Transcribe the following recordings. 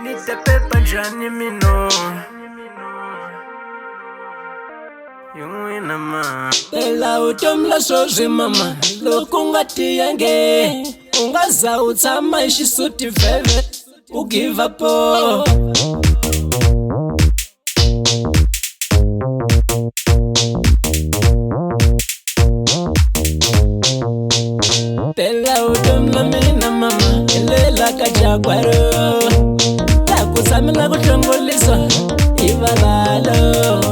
Nitapepa njani mino Yuinama Ela utomla sozi mama Lokungati yange Ungaza utama ishisuti veve Ugiva po Ela utomla mina mama Elela kajaguaro Lakusamila kuchongolisa Ivalalo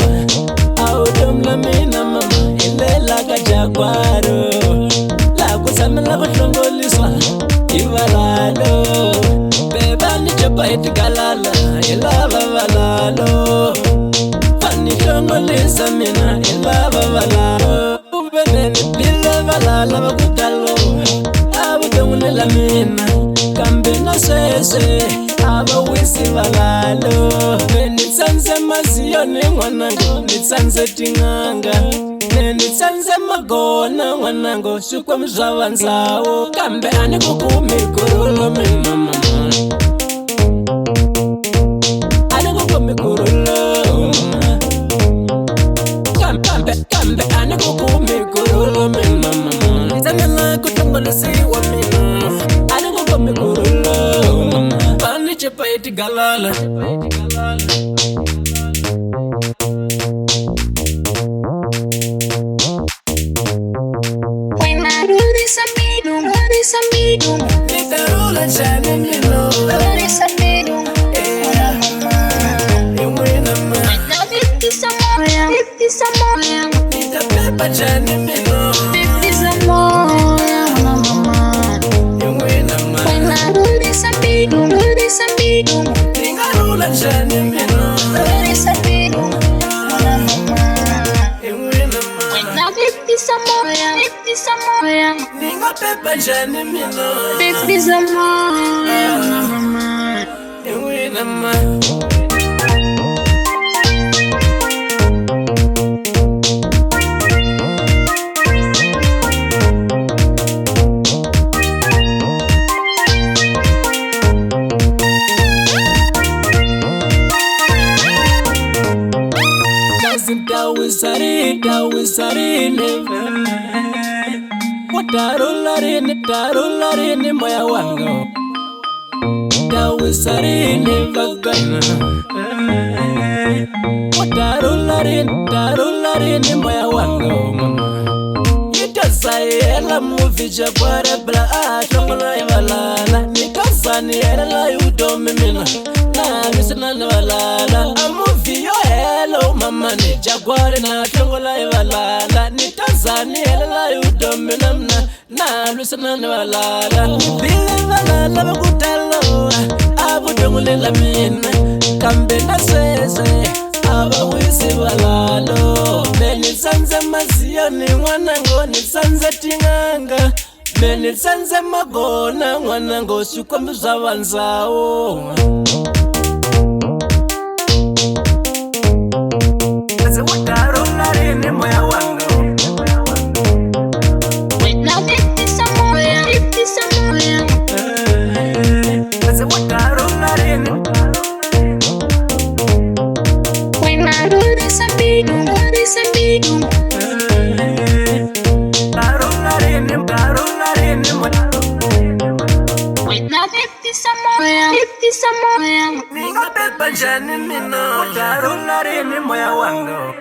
Autumla mina mama Elela kajaguaro Lakusamila kuchongolisa Ivalalo Beba ni chopa itigalala Ilava valalo Pani chongolisa mina Ilava valalo Ubeneni pila valala Vakutalo Avukemunela mina Kambena sese Aba wisi valalo Nitsanze maziyoni mwanango Nitsanze tinganga Nitsanze magona mwanango Shukwa mzhavanzawo Kambe ani kukumikurulu mina mama Ani kukumikurulu Kambe ani kukumikurulu mina mama Nitsanela kutongolisiwa mina Ani kukumikurulu Pani chepa itigalala When I do this, I mean, Nitarula chane mino this, I mean, Yuinama now 50 some more, Nitapepa chane mino 50 some more. Yuinama When I do this, I mean, Nitarula chane mino this, I mean, Yuinama when now 50 some more, Nitarpepa chane mino 50 some more. Yuinama Dawisari neve Tarularini moya wango Dawisari neve gana Tarularini moya wango Itasayela muvija kware bla Chongola ivalala Nikazani erela yudomi mina Na misina nivalala Amuvi hello mama ni jaguari na chongola ivalala Ni Tanzania elela yudomi namna Na lusina nivalala Nibili valala bakutalo Abu dongulela mina Kambe na sese Aba wisi valalo Beni sanze maziyoni mwanango Ni sanze tinganga Beni sanze magona mwanango Shukwa mzavanzao Tarularini moya wango When now 50 some more, Tarularini when I do this, I mean, Tarularini when now 50 some more, Niga pepa jani mino Tarularini moya wango